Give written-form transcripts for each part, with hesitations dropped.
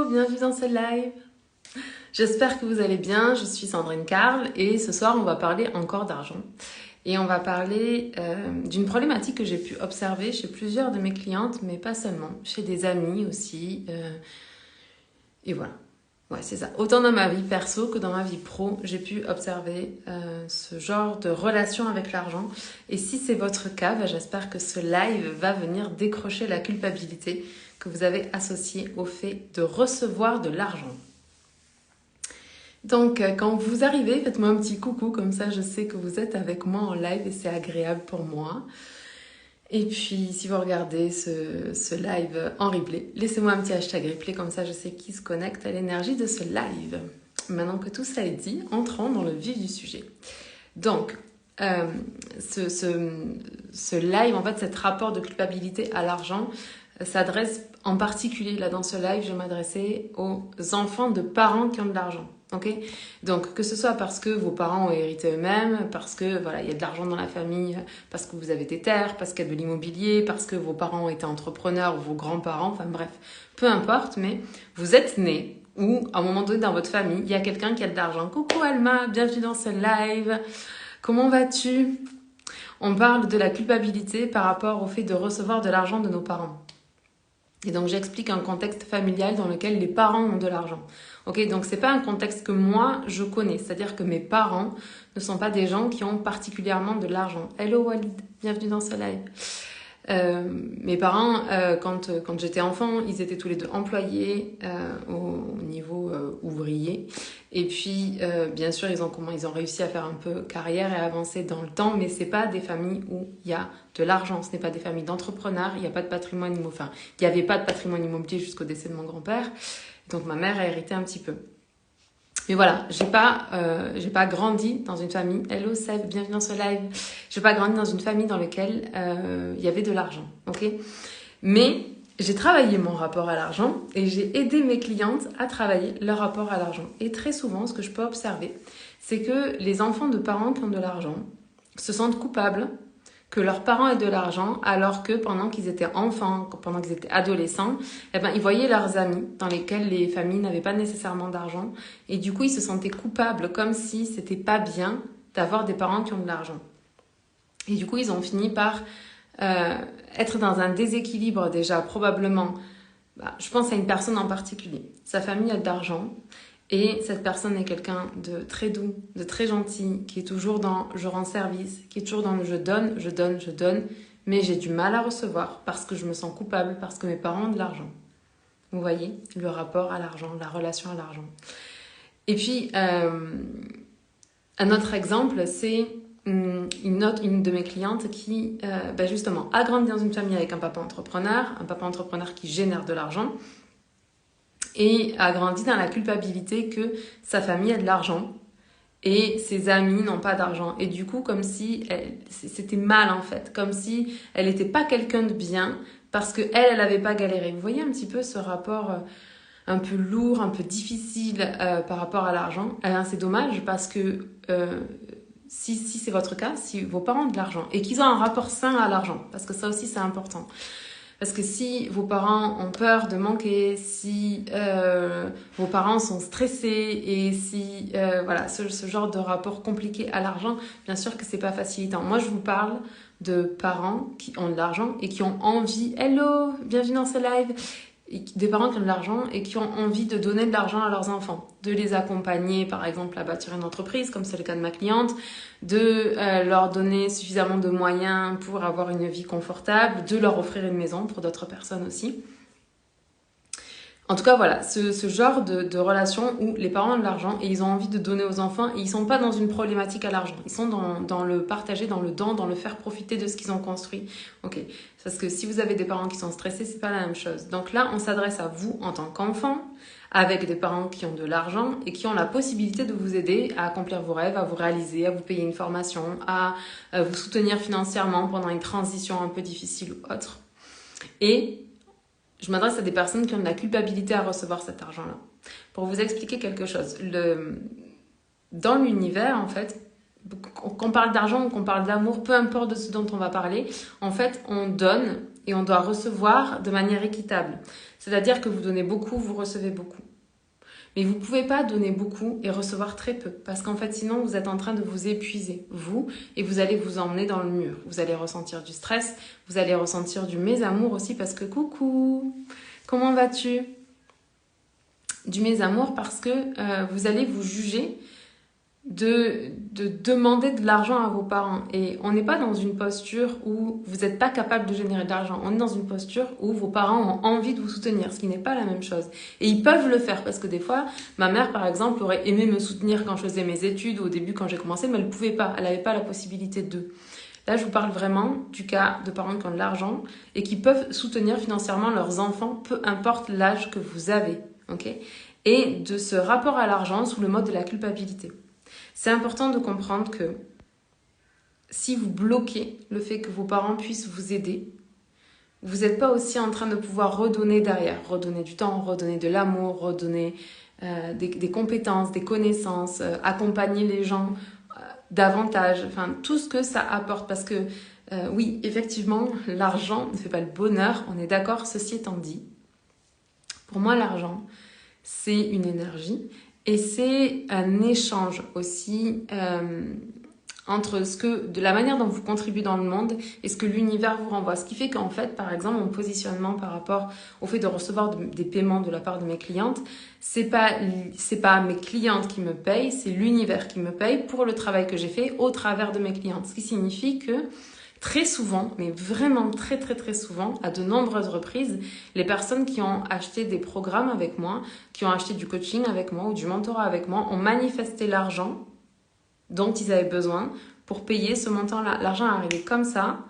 bienvenue dans ce live. J'espère que vous allez bien, je suis Sandrine Carl et ce soir on va parler encore d'argent. Et on va parler d'une problématique que j'ai pu observer chez plusieurs de mes clientes, mais pas seulement, chez des amis aussi. Et voilà, ouais c'est ça. Autant dans ma vie perso que dans ma vie pro, j'ai pu observer ce genre de relation avec l'argent. Et si c'est votre cas, j'espère que ce live va venir décrocher la culpabilité que vous avez associée au fait de recevoir de l'argent. Donc, quand vous arrivez, faites-moi un petit coucou, comme ça je sais que vous êtes avec moi en live et c'est agréable pour moi. Et puis, si vous regardez ce live en replay, laissez-moi un petit hashtag replay, comme ça je sais qui se connecte à l'énergie de ce live. Maintenant que tout ça est dit, entrons dans le vif du sujet. Donc, ce live, en fait, cet rapport de culpabilité à l'argent s'adresse en particulier, là dans ce live, je vais m'adresser aux enfants de parents qui ont de l'argent. Okay, donc que ce soit parce que vos parents ont hérité eux-mêmes, parce que voilà, il y a de l'argent dans la famille, parce que vous avez des terres, parce qu'il y a de l'immobilier, parce que vos parents ont été entrepreneurs ou vos grands-parents, enfin bref, peu importe, mais vous êtes nés ou à un moment donné dans votre famille, il y a quelqu'un qui a de l'argent. Coucou Alma, bienvenue dans ce live. Comment vas-tu? On parle de la culpabilité par rapport au fait de recevoir de l'argent de nos parents. Et donc j'explique un contexte familial dans lequel les parents ont de l'argent. Ok, donc c'est pas un contexte que moi je connais, c'est-à-dire que mes parents ne sont pas des gens qui ont particulièrement de l'argent. Hello Walid, bienvenue dans ce live. Mes parents, quand j'étais enfant, ils étaient tous les deux employés au niveau ouvrier. Et puis, bien sûr, ils ont réussi à faire un peu carrière et avancer dans le temps, mais c'est pas des familles où il y a de l'argent. Ce n'est pas des familles d'entrepreneurs. Il n'y a pas de patrimoine immobilier. Enfin, il n'y avait pas de patrimoine immobilier jusqu'au décès de mon grand-père. Donc, ma mère a hérité un petit peu. Mais voilà, j'ai pas grandi dans une famille. Hello Seb, bienvenue dans ce live. J'ai pas grandi dans une famille dans laquelle il y avait de l'argent, ok. Mais j'ai travaillé mon rapport à l'argent et j'ai aidé mes clientes à travailler leur rapport à l'argent. Et très souvent, ce que je peux observer, c'est que les enfants de parents qui ont de l'argent se sentent coupables que leurs parents aient de l'argent, alors que pendant qu'ils étaient enfants, pendant qu'ils étaient adolescents, eh ben, ils voyaient leurs amis dans lesquels les familles n'avaient pas nécessairement d'argent. Et du coup, ils se sentaient coupables, comme si c'était pas bien d'avoir des parents qui ont de l'argent. Et du coup, ils ont fini par être dans un déséquilibre déjà, probablement. Je pense à une personne en particulier. Sa famille a de l'argent. Et cette personne est quelqu'un de très doux, de très gentil, qui est toujours dans je rends service, qui est toujours dans le je donne, mais j'ai du mal à recevoir parce que je me sens coupable, parce que mes parents ont de l'argent. Vous voyez, le rapport à l'argent, la relation à l'argent. Et puis, un autre exemple, c'est une de mes clientes qui, justement, a grandi dans une famille avec un papa entrepreneur qui génère de l'argent, et a grandi dans la culpabilité que sa famille a de l'argent et ses amis n'ont pas d'argent. Et du coup, comme si c'était mal en fait, comme si elle n'était pas quelqu'un de bien parce qu'elle n'avait pas galéré. Vous voyez un petit peu ce rapport un peu lourd, un peu difficile par rapport à l'argent. C'est dommage parce que si c'est votre cas, si vos parents ont de l'argent et qu'ils ont un rapport sain à l'argent, parce que ça aussi c'est important. Parce que si vos parents ont peur de manquer, si vos parents sont stressés et si voilà ce genre de rapport compliqué à l'argent, bien sûr que c'est pas facilitant. Moi, je vous parle de parents qui ont de l'argent et qui ont envie. Hello, bienvenue dans ce live. Des parents qui ont de l'argent et qui ont envie de donner de l'argent à leurs enfants, de les accompagner par exemple à bâtir une entreprise comme c'est le cas de ma cliente, de leur donner suffisamment de moyens pour avoir une vie confortable, de leur offrir une maison pour d'autres personnes aussi. En tout cas voilà, ce genre de relation où les parents ont de l'argent et ils ont envie de donner aux enfants et ils sont pas dans une problématique à l'argent, ils sont dans le partager, dans le don, dans le faire profiter de ce qu'ils ont construit. Ok, parce que si vous avez des parents qui sont stressés, c'est pas la même chose. Donc là, on s'adresse à vous en tant qu'enfant, avec des parents qui ont de l'argent et qui ont la possibilité de vous aider à accomplir vos rêves, à vous réaliser, à vous payer une formation, à vous soutenir financièrement pendant une transition un peu difficile ou autre. Et je m'adresse à des personnes qui ont de la culpabilité à recevoir cet argent-là. Pour vous expliquer quelque chose, dans l'univers, en fait, qu'on parle d'argent ou qu'on parle d'amour, peu importe de ce dont on va parler, en fait, on donne et on doit recevoir de manière équitable. C'est-à-dire que vous donnez beaucoup, vous recevez beaucoup. Mais vous ne pouvez pas donner beaucoup et recevoir très peu. Parce qu'en fait, sinon, vous êtes en train de vous épuiser, vous, et vous allez vous emmener dans le mur. Vous allez ressentir du stress, vous allez ressentir du mésamour aussi parce que coucou, comment vas-tu? Du mésamour parce que vous allez vous juger de demander de l'argent à vos parents. Et on n'est pas dans une posture où vous n'êtes pas capable de générer de l'argent. On est dans une posture où vos parents ont envie de vous soutenir, ce qui n'est pas la même chose. Et ils peuvent le faire parce que des fois, ma mère, par exemple, aurait aimé me soutenir quand je faisais mes études, au début quand j'ai commencé, mais elle ne pouvait pas. Elle n'avait pas la possibilité de. Là, je vous parle vraiment du cas de parents qui ont de l'argent et qui peuvent soutenir financièrement leurs enfants, peu importe l'âge que vous avez. Okay, et de ce rapport à l'argent sous le mode de la culpabilité. C'est important de comprendre que si vous bloquez le fait que vos parents puissent vous aider, vous n'êtes pas aussi en train de pouvoir redonner derrière, redonner du temps, redonner de l'amour, redonner des compétences, des connaissances, accompagner les gens davantage, enfin tout ce que ça apporte. Parce que oui, effectivement, l'argent ne fait pas le bonheur, on est d'accord, ceci étant dit. Pour moi, l'argent, c'est une énergie et c'est un échange aussi entre de la manière dont vous contribuez dans le monde et ce que l'univers vous renvoie. Ce qui fait qu'en fait, par exemple, mon positionnement par rapport au fait de recevoir des paiements de la part de mes clientes, c'est pas mes clientes qui me payent, c'est l'univers qui me paye pour le travail que j'ai fait au travers de mes clientes. Ce qui signifie que très souvent, mais vraiment très très très souvent, à de nombreuses reprises, les personnes qui ont acheté des programmes avec moi, qui ont acheté du coaching avec moi ou du mentorat avec moi, ont manifesté l'argent dont ils avaient besoin pour payer ce montant-là. L'argent est arrivé comme ça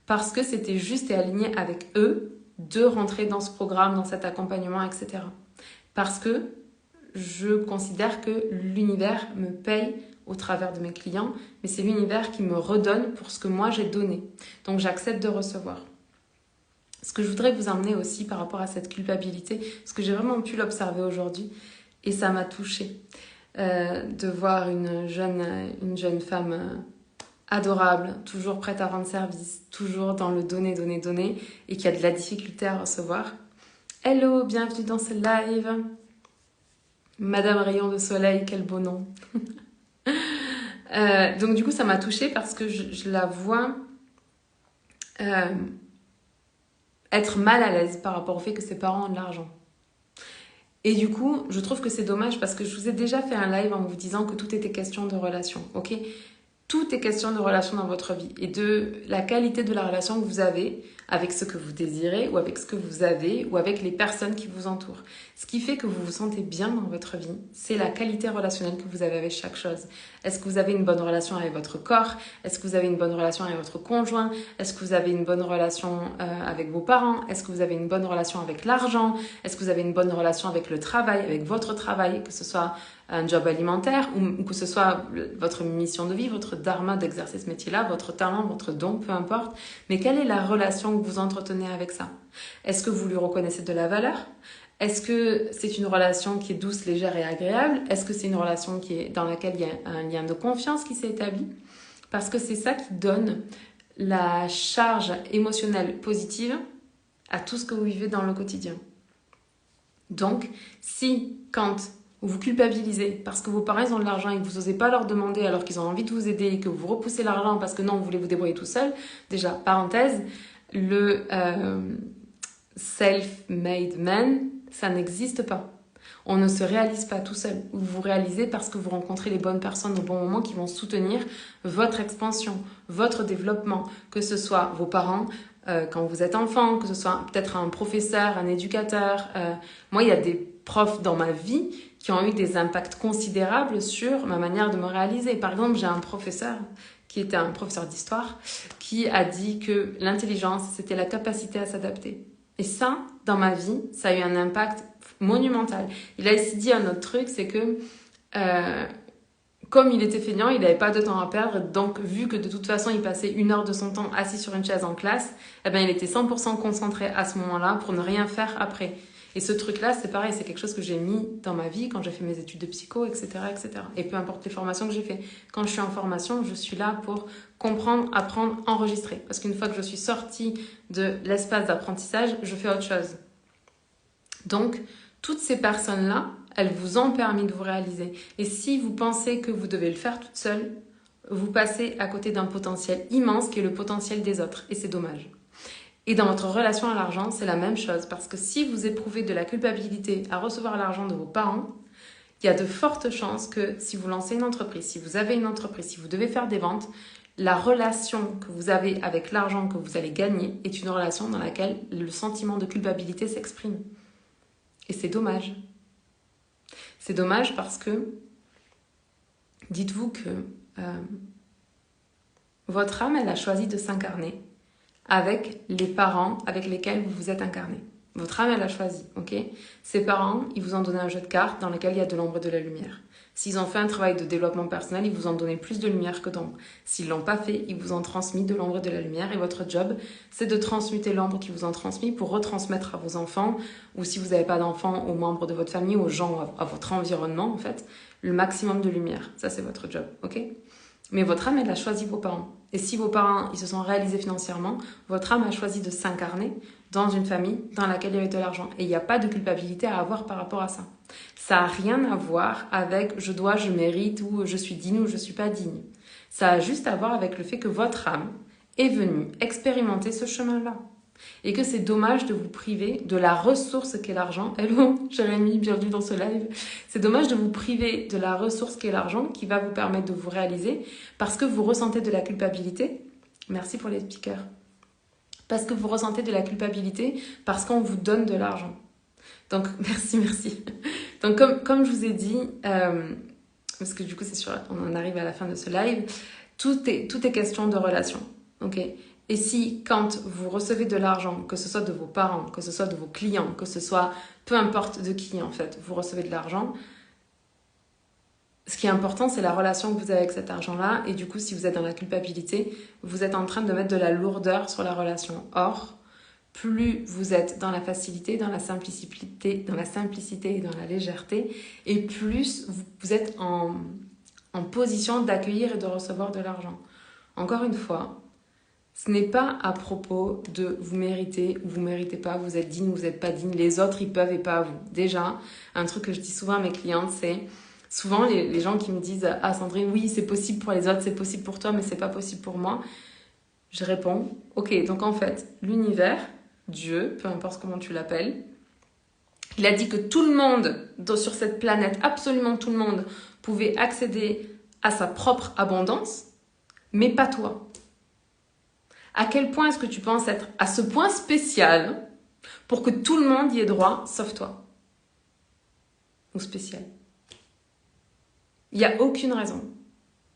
parce que c'était juste et aligné avec eux de rentrer dans ce programme, dans cet accompagnement, etc. Parce que je considère que l'univers me paye au travers de mes clients, mais c'est l'univers qui me redonne pour ce que moi j'ai donné. Donc j'accepte de recevoir. Ce que je voudrais vous emmener aussi par rapport à cette culpabilité, parce que j'ai vraiment pu l'observer aujourd'hui et ça m'a touchée de voir une jeune femme adorable, toujours prête à rendre service, toujours dans le donner, donner, donner et qui a de la difficulté à recevoir. Hello, bienvenue dans ce live. Madame Rayon de Soleil, quel beau nom. Donc du coup ça m'a touchée parce que je la vois être mal à l'aise par rapport au fait que ses parents ont de l'argent. Et du coup je trouve que c'est dommage parce que je vous ai déjà fait un live en vous disant que tout était question de relation, ok ? Tout est question de relation dans votre vie et de la qualité de la relation que vous avez avec ce que vous désirez ou avec ce que vous avez ou avec les personnes qui vous entourent. Ce qui fait que vous vous sentez bien dans votre vie, c'est la qualité relationnelle que vous avez avec chaque chose. Est-ce que vous avez une bonne relation avec votre corps? Est-ce que vous avez une bonne relation avec votre conjoint? Est-ce que vous avez une bonne relation avec vos parents? Est-ce que vous avez une bonne relation avec l'argent? Est-ce que vous avez une bonne relation avec le travail, avec votre travail, que ce soit un job alimentaire ou que ce soit votre mission de vie, votre dharma d'exercer ce métier-là, votre talent, votre don, peu importe. Mais quelle est la relation que vous entretenez avec ça? Est-ce que vous lui reconnaissez de la valeur? Est-ce que c'est une relation qui est douce, légère et agréable? Est-ce que c'est une relation dans laquelle il y a un lien de confiance qui s'est établi? Parce que c'est ça qui donne la charge émotionnelle positive à tout ce que vous vivez dans le quotidien. Donc, si quand vous culpabilisez parce que vos parents ils ont de l'argent et que vous n'osez pas leur demander alors qu'ils ont envie de vous aider et que vous repoussez l'argent parce que non, vous voulez vous débrouiller tout seul. Déjà, parenthèse, le self-made man, ça n'existe pas. On ne se réalise pas tout seul. Vous vous réalisez parce que vous rencontrez les bonnes personnes au bon moment qui vont soutenir votre expansion, votre développement, que ce soit vos parents, quand vous êtes enfant, que ce soit peut-être un professeur, un éducateur. Moi, il y a des profs dans ma vie qui ont eu des impacts considérables sur ma manière de me réaliser. Par exemple, j'ai un professeur qui était un professeur d'histoire qui a dit que l'intelligence, c'était la capacité à s'adapter. Et ça, dans ma vie, ça a eu un impact monumental. Il a aussi dit un autre truc, c'est que comme il était feignant, il n'avait pas de temps à perdre. Donc, vu que de toute façon, il passait 1 heure de son temps assis sur une chaise en classe, eh ben, il était 100% concentré à ce moment-là pour ne rien faire après. Et ce truc-là, c'est pareil, c'est quelque chose que j'ai mis dans ma vie quand j'ai fait mes études de psycho, etc., etc. Et peu importe les formations que j'ai fait. Quand je suis en formation, je suis là pour comprendre, apprendre, enregistrer. Parce qu'une fois que je suis sortie de l'espace d'apprentissage, je fais autre chose. Donc, toutes ces personnes-là, elles vous ont permis de vous réaliser. Et si vous pensez que vous devez le faire toute seule, vous passez à côté d'un potentiel immense qui est le potentiel des autres. Et c'est dommage. Et dans votre relation à l'argent, c'est la même chose. Parce que si vous éprouvez de la culpabilité à recevoir l'argent de vos parents, il y a de fortes chances que si vous lancez une entreprise, si vous avez une entreprise, si vous devez faire des ventes, la relation que vous avez avec l'argent que vous allez gagner est une relation dans laquelle le sentiment de culpabilité s'exprime. Et c'est dommage. C'est dommage parce que dites-vous que votre âme, elle a choisi de s'incarner avec les parents avec lesquels vous vous êtes incarné. Votre âme, elle a choisi, ok? Ces parents, ils vous ont donné un jeu de cartes dans lequel il y a de l'ombre et de la lumière. S'ils ont fait un travail de développement personnel, ils vous ont donné plus de lumière que d'ombre. S'ils ne l'ont pas fait, ils vous ont transmis de l'ombre et de la lumière. Et votre job, c'est de transmuter l'ombre qu'ils vous ont transmis pour retransmettre à vos enfants, ou si vous n'avez pas d'enfants, aux membres de votre famille, aux gens, à votre environnement, en fait, le maximum de lumière. Ça, c'est votre job, ok? Mais votre âme, elle a choisi vos parents. Et si vos parents, ils se sont réalisés financièrement, votre âme a choisi de s'incarner dans une famille dans laquelle il y avait de l'argent. Et il n'y a pas de culpabilité à avoir par rapport à ça. Ça n'a rien à voir avec je dois, je mérite, ou je suis digne ou je ne suis pas digne. Ça a juste à voir avec le fait que votre âme est venue expérimenter ce chemin-là. Et que c'est dommage de vous priver de la ressource qu'est l'argent. Hello, Jérémy, bienvenue dans ce live. C'est dommage de vous priver de la ressource qu'est l'argent qui va vous permettre de vous réaliser parce que vous ressentez de la culpabilité. Merci pour les speakers. Parce que vous ressentez de la culpabilité parce qu'on vous donne de l'argent. Donc, merci. Donc, comme je vous ai dit, parce que du coup, c'est sûr, on en arrive à la fin de ce live, tout est question de relation. Ok ? Et si, quand vous recevez de l'argent, que ce soit de vos parents, que ce soit de vos clients, que ce soit peu importe de qui en fait, vous recevez de l'argent, ce qui est important, c'est la relation que vous avez avec cet argent-là. Et du coup, si vous êtes dans la culpabilité, vous êtes en train de mettre de la lourdeur sur la relation. Or, plus vous êtes dans la facilité, dans la simplicité et dans la légèreté, et plus vous êtes en position d'accueillir et de recevoir de l'argent. Encore une fois, ce n'est pas à propos de vous méritez ou vous méritez pas, vous êtes digne ou vous n'êtes pas digne, les autres ils peuvent et pas vous. Déjà, un truc que je dis souvent à mes clientes, c'est souvent les gens qui me disent « Ah Sandrine, oui c'est possible pour les autres, c'est possible pour toi, mais c'est pas possible pour moi », je réponds « Ok, donc en fait, l'univers, Dieu, peu importe comment tu l'appelles, il a dit que tout le monde sur cette planète, absolument tout le monde, pouvait accéder à sa propre abondance, mais pas toi. À quel point est-ce que tu penses être à ce point spécial pour que tout le monde y ait droit, sauf toi? Ou spécial? Il n'y a aucune raison.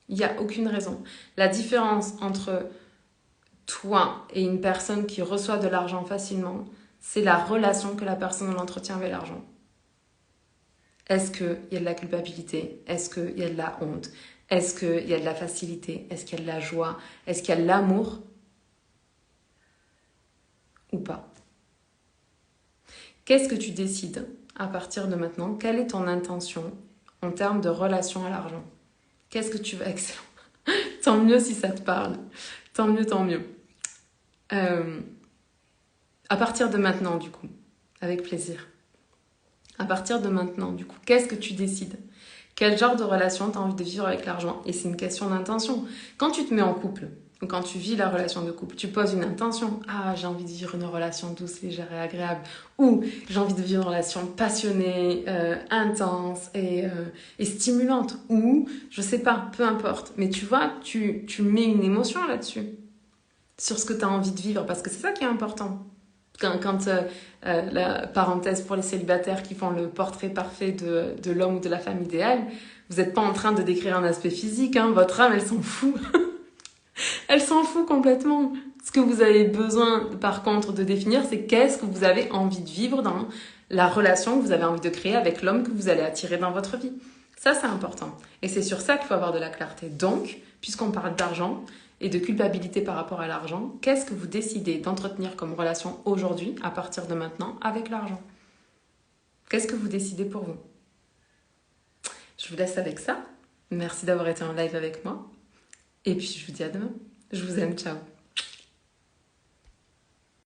Il n'y a aucune raison. La différence entre toi et une personne qui reçoit de l'argent facilement, c'est la relation que la personne entretient avec l'argent. Est-ce qu'il y a de la culpabilité? Est-ce qu'il y a de la honte? Est-ce qu'il y a de la facilité? Est-ce qu'il y a de la joie? Est-ce qu'il y a de l'amour? Ou pas? Qu'est-ce que tu décides à partir de maintenant? Quelle est ton intention en termes de relation à l'argent? Qu'est-ce que tu veux? Excellent. Tant mieux si ça te parle. Tant mieux, tant mieux. À partir de maintenant, du coup, avec plaisir. À partir de maintenant, du coup, qu'est-ce que tu décides? Quel genre de relation tu as envie de vivre avec l'argent? Et c'est une question d'intention. Quand tu te mets en couple, ou quand tu vis la relation de couple, tu poses une intention. Ah, j'ai envie de vivre une relation douce, légère et agréable. Ou j'ai envie de vivre une relation passionnée, intense et stimulante. Ou, je sais pas, peu importe. Mais tu vois, tu mets une émotion là-dessus. Sur ce que tu as envie de vivre. Parce que c'est ça qui est important. Quand la parenthèse pour les célibataires qui font le portrait parfait de l'homme ou de la femme idéale, vous n'êtes pas en train de décrire un aspect physique, hein, votre âme, elle s'en fout. Elle s'en fout complètement. Ce que vous avez besoin, par contre, de définir, c'est qu'est-ce que vous avez envie de vivre dans la relation que vous avez envie de créer avec l'homme que vous allez attirer dans votre vie. Ça, c'est important. Et c'est sur ça qu'il faut avoir de la clarté. Donc, puisqu'on parle d'argent et de culpabilité par rapport à l'argent, qu'est-ce que vous décidez d'entretenir comme relation aujourd'hui, à partir de maintenant, avec l'argent? Qu'est-ce que vous décidez pour vous? Je vous laisse avec ça. Merci d'avoir été en live avec moi. Et puis je vous dis à demain. Je vous aime, ciao.